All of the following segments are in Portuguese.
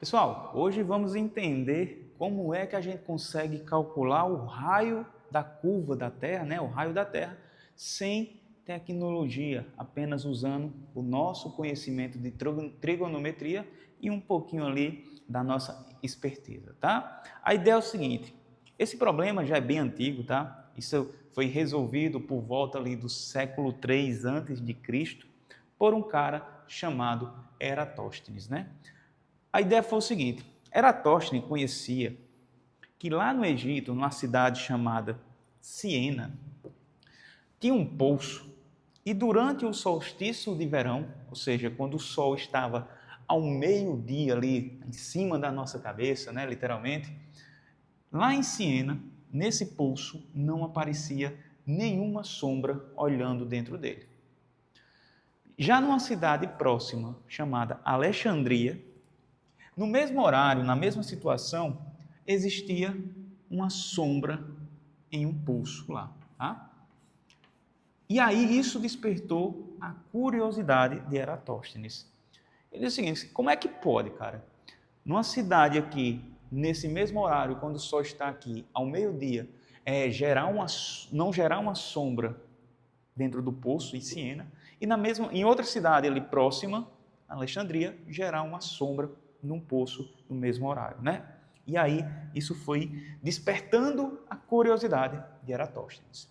Pessoal, hoje vamos entender como é que a gente consegue calcular o raio da curva da Terra, né? O raio da Terra, sem tecnologia, apenas usando o nosso conhecimento de trigonometria e um pouquinho ali da nossa esperteza, tá? A ideia é o seguinte, esse problema já é bem antigo, tá? Isso foi resolvido por volta ali do século 3 antes de Cristo por um cara chamado Eratóstenes, né? A ideia foi o seguinte, Eratóstenes conhecia que lá no Egito, numa cidade chamada Ciena, tinha um poço e durante o solstício de verão, ou seja, quando o sol estava ao meio-dia ali em cima da nossa cabeça, né, literalmente, lá em Ciena, nesse poço, não aparecia nenhuma sombra olhando dentro dele. Já numa cidade próxima, chamada Alexandria, no mesmo horário, na mesma situação, existia uma sombra em um poço lá. Tá? E aí isso despertou a curiosidade de Eratóstenes. Ele disse o seguinte, como é que pode, cara? Numa cidade aqui, nesse mesmo horário, quando o sol está aqui, ao meio-dia, não gerar uma sombra dentro do poço, em Siena, e em outra cidade ali próxima, Alexandria, gerar uma sombra num poço no mesmo horário, né? E aí isso foi despertando a curiosidade de Eratóstenes.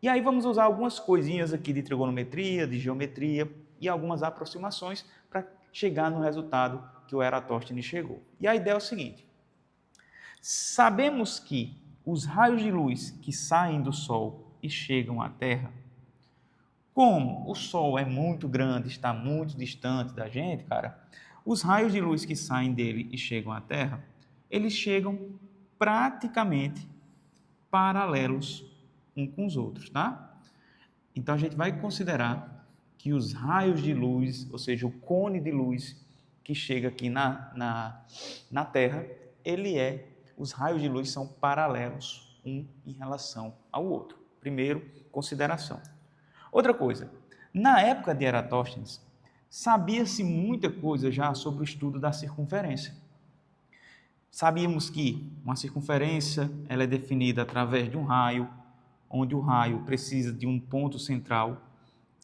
E aí vamos usar algumas coisinhas aqui de trigonometria, de geometria e algumas aproximações para chegar no resultado que o Eratóstenes chegou. E a ideia é o seguinte, sabemos que os raios de luz que saem do Sol e chegam à Terra, como o Sol é muito grande, está muito distante da gente, cara, os raios de luz que saem dele e chegam à Terra, eles chegam praticamente paralelos uns com os outros, tá? Então a gente vai considerar que os raios de luz, ou seja, o cone de luz que chega aqui na Terra, os raios de luz são paralelos um em relação ao outro. Primeiro, consideração. Outra coisa, na época de Eratóstenes, sabia-se muita coisa já sobre o estudo da circunferência. Sabíamos que uma circunferência ela é definida através de um raio, onde o raio precisa de um ponto central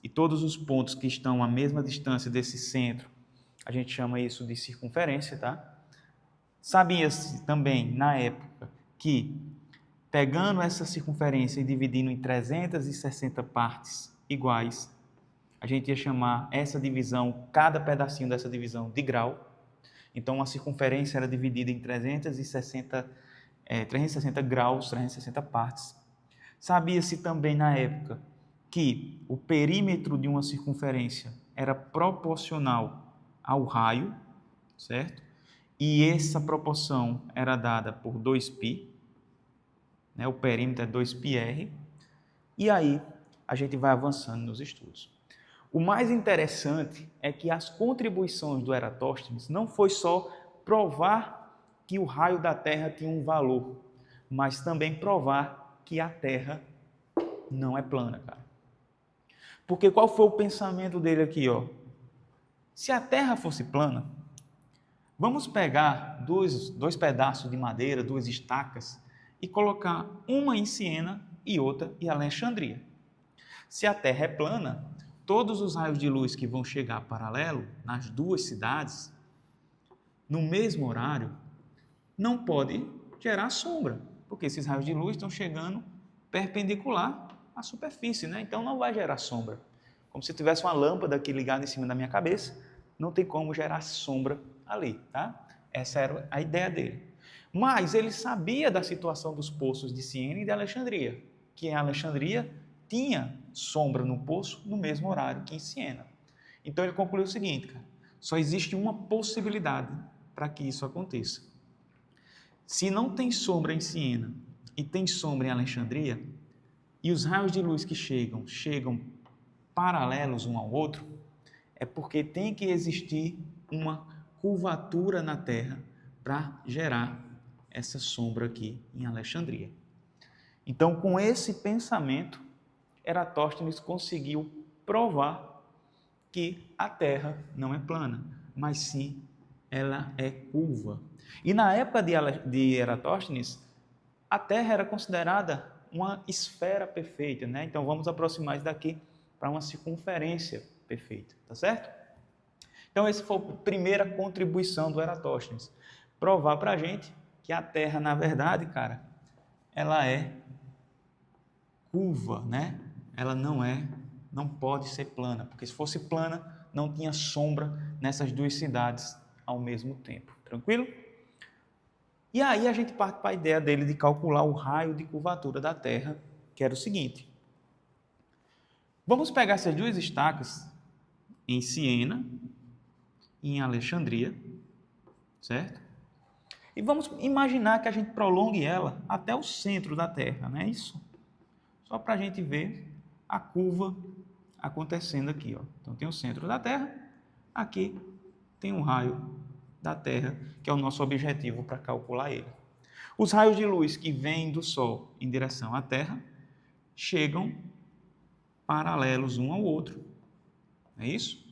e todos os pontos que estão à mesma distância desse centro, a gente chama isso de circunferência, tá? Sabia-se também, na época, que pegando essa circunferência e dividindo em 360 partes iguais, a gente ia chamar essa divisão, cada pedacinho dessa divisão, de grau. Então, a circunferência era dividida em 360 graus, 360 partes. Sabia-se também na época que o perímetro de uma circunferência era proporcional ao raio, certo? E essa proporção era dada por 2π, né? O perímetro é 2πr. E aí a gente vai avançando nos estudos. O mais interessante é que as contribuições do Eratóstenes não foi só provar que o raio da Terra tinha um valor, mas também provar que a Terra não é plana, cara. Porque qual foi o pensamento dele aqui, ó? Se a Terra fosse plana, vamos pegar dois pedaços de madeira, duas estacas, e colocar uma em Siena e outra em Alexandria. Se a Terra é plana, todos os raios de luz que vão chegar paralelo nas duas cidades, no mesmo horário, não pode gerar sombra, porque esses raios de luz estão chegando perpendicular à superfície, né? Então não vai gerar sombra. Como se tivesse uma lâmpada aqui ligada em cima da minha cabeça, não tem como gerar sombra ali, tá? Essa era a ideia dele. Mas ele sabia da situação dos poços de Siena e de Alexandria, que em Alexandria tinha sombra no poço no mesmo horário que em Siena. Então ele concluiu o seguinte, cara, só existe uma possibilidade para que isso aconteça. Se não tem sombra em Siena e tem sombra em Alexandria, e os raios de luz que chegam paralelos um ao outro, é porque tem que existir uma curvatura na Terra para gerar essa sombra aqui em Alexandria. Então, com esse pensamento, Eratóstenes conseguiu provar que a Terra não é plana, mas sim ela é curva. E na época de Eratóstenes, a Terra era considerada uma esfera perfeita, né? Então vamos aproximar isso daqui para uma circunferência perfeita, tá certo? Então essa foi a primeira contribuição do Eratóstenes, provar para a gente que a Terra, na verdade, cara, ela é curva, né? Ela não pode ser plana, porque se fosse plana, não tinha sombra nessas duas cidades ao mesmo tempo, tranquilo? E aí a gente parte para a ideia dele de calcular o raio de curvatura da Terra, que era o seguinte. Vamos pegar essas duas estacas em Siena e em Alexandria, certo? E vamos imaginar que a gente prolongue ela até o centro da Terra, não é isso? Só para a gente ver a curva acontecendo aqui, ó. Então tem o centro da Terra, aqui tem um raio da Terra, que é o nosso objetivo para calcular ele. Os raios de luz que vêm do Sol em direção à Terra chegam paralelos um ao outro, não é isso?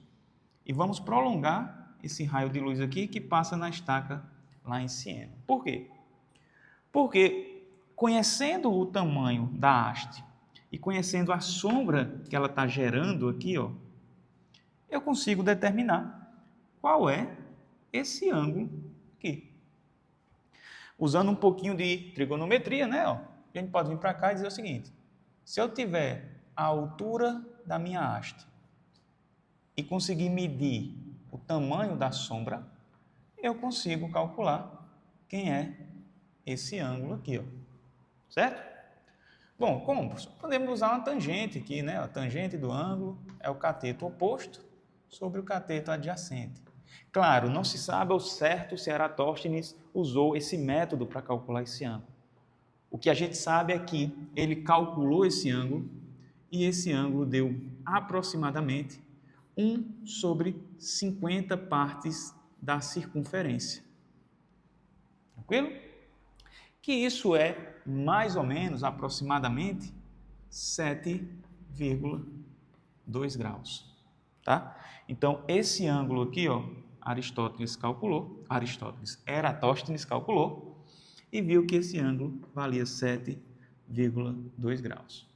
E vamos prolongar esse raio de luz aqui que passa na estaca lá em Siena. Por quê? Porque conhecendo o tamanho da haste e conhecendo a sombra que ela está gerando aqui, ó, eu consigo determinar qual é esse ângulo aqui. Usando um pouquinho de trigonometria, né? Ó, a gente pode vir para cá e dizer o seguinte: se eu tiver a altura da minha haste e conseguir medir o tamanho da sombra, eu consigo calcular quem é esse ângulo aqui, ó. Certo? Bom, como? Podemos usar uma tangente aqui, né? A tangente do ângulo é o cateto oposto sobre o cateto adjacente. Claro, não se sabe ao certo se Eratóstenes usou esse método para calcular esse ângulo. O que a gente sabe é que ele calculou esse ângulo e esse ângulo deu aproximadamente 1 sobre 50 partes da circunferência. Tranquilo? Que isso é mais ou menos, aproximadamente, 7,2 graus. Tá? Então, esse ângulo aqui, ó, Eratóstenes calculou e viu que esse ângulo valia 7,2 graus.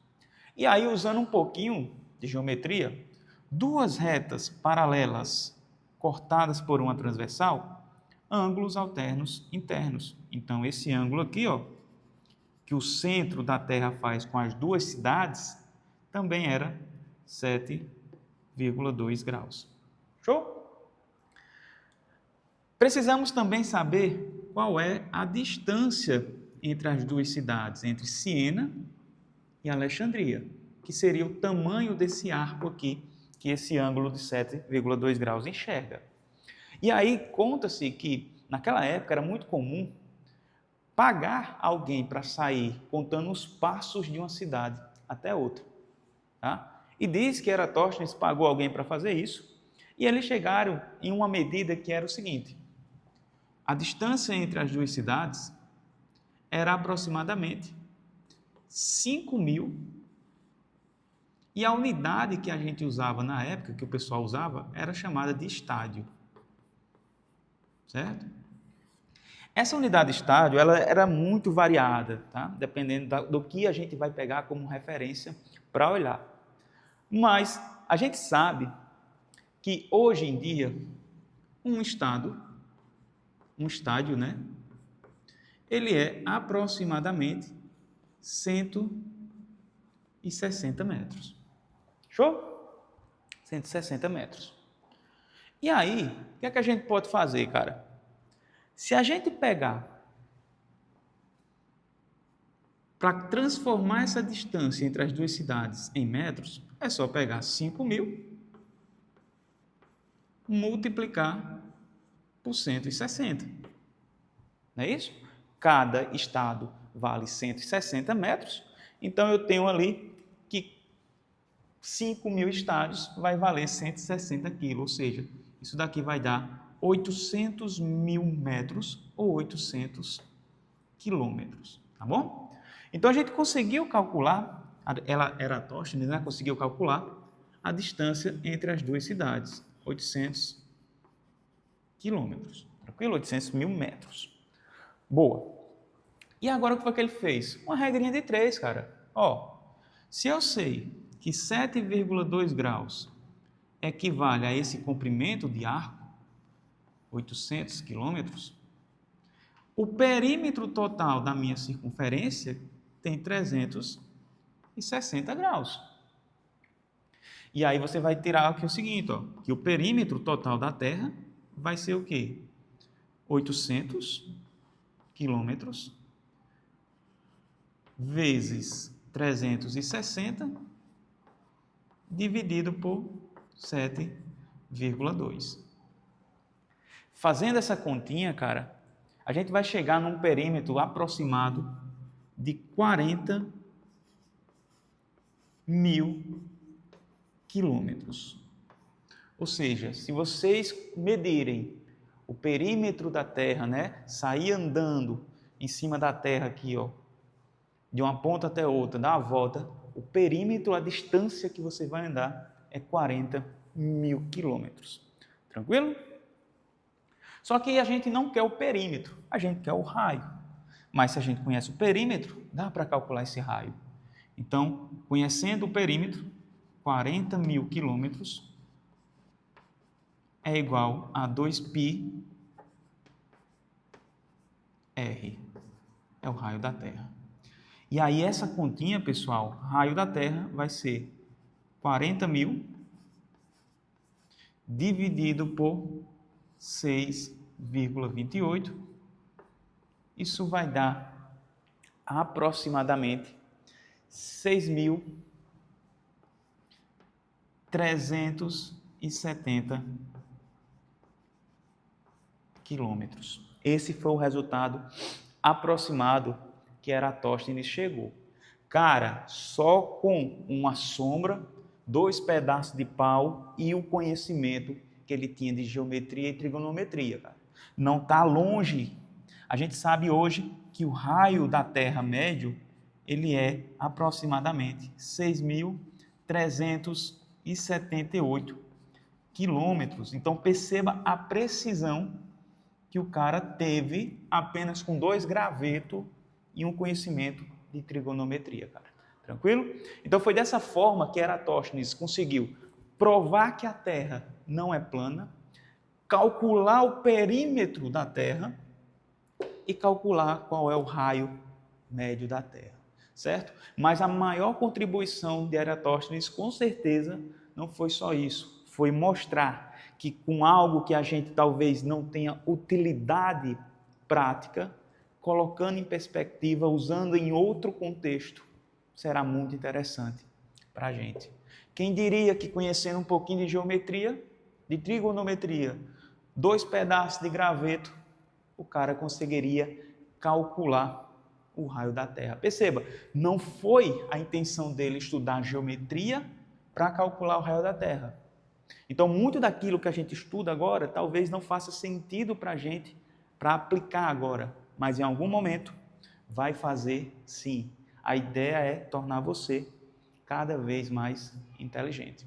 E aí, usando um pouquinho de geometria, duas retas paralelas cortadas por uma transversal, ângulos alternos internos. Então, esse ângulo aqui, ó, que o centro da Terra faz com as duas cidades, também era 7,2 graus. Show? Precisamos também saber qual é a distância entre as duas cidades, entre Siena e Alexandria, que seria o tamanho desse arco aqui, que esse ângulo de 7,2 graus enxerga. E aí conta-se que, naquela época, era muito comum pagar alguém para sair contando os passos de uma cidade até outra. Tá? E diz que Eratóstenes pagou alguém para fazer isso, e eles chegaram em uma medida que era o seguinte: a distância entre as duas cidades era aproximadamente 5.000, e a unidade que a gente usava na época, que o pessoal usava, era chamada de estádio. Certo? Essa unidade de estádio, ela era muito variada, tá? Dependendo do que a gente vai pegar como referência para olhar. Mas a gente sabe que hoje em dia um estádio, né? Ele é aproximadamente 160 metros. Show? 160 metros. E aí, o que é que a gente pode fazer, cara? Se a gente pegar para transformar essa distância entre as duas cidades em metros, é só pegar 5.000, multiplicar por 160. Não é isso? Cada estado vale 160 metros, então eu tenho ali que 5.000 estádios vai valer 160 quilos, ou seja, isso daqui vai dar 800.000 metros ou 800 quilômetros, tá bom? Então a gente conseguiu calcular, Eratóstenes, né, conseguiu calcular a distância entre as duas cidades, 800 quilômetros, Tranquilo? 800 mil metros. Boa. E agora o que foi que ele fez? Uma regrinha de 3, cara. Ó, se eu sei que 7,2 graus equivale a esse comprimento de arco, 800 quilômetros, o perímetro total da minha circunferência tem 360 graus. E aí você vai tirar aqui o seguinte, ó, que o perímetro total da Terra vai ser o quê? 800 quilômetros vezes 360 dividido por 7,2. Fazendo essa continha, cara, a gente vai chegar num perímetro aproximado de 40 mil quilômetros. Ou seja, se vocês medirem o perímetro da Terra, né, sair andando em cima da Terra aqui, ó, de uma ponta até outra, dar a volta, o perímetro, a distância que você vai andar é 40 mil quilômetros. Tranquilo? Só que a gente não quer o perímetro, a gente quer o raio. Mas se a gente conhece o perímetro, dá para calcular esse raio. Então, conhecendo o perímetro, 40 mil quilômetros é igual a 2πr. É o raio da Terra. E aí essa continha, pessoal, raio da Terra vai ser 40 mil dividido por 6,28. Isso vai dar aproximadamente 6.370 quilômetros. Esse foi o resultado aproximado que Eratóstenes chegou. Cara, só com uma sombra, 2 pedaços de pau e o conhecimento que ele tinha de geometria e trigonometria, cara. Não está longe. A gente sabe hoje que o raio da Terra médio, ele é aproximadamente 6.378 quilômetros. Então, perceba a precisão que o cara teve apenas com 2 gravetos e um conhecimento de trigonometria, cara. Tranquilo? Então, foi dessa forma que Eratóstenes conseguiu provar que a Terra não é plana, calcular o perímetro da Terra e calcular qual é o raio médio da Terra, certo? Mas a maior contribuição de Eratóstenes, com certeza, não foi só isso, foi mostrar que com algo que a gente talvez não tenha utilidade prática, colocando em perspectiva, usando em outro contexto, será muito interessante para a gente. Quem diria que conhecendo um pouquinho de geometria, de trigonometria, 2 pedaços de graveto, o cara conseguiria calcular o raio da Terra. Perceba, não foi a intenção dele estudar geometria para calcular o raio da Terra. Então, muito daquilo que a gente estuda agora, talvez não faça sentido para a gente, para aplicar agora, mas em algum momento vai fazer sim. A ideia é tornar você cada vez mais inteligente.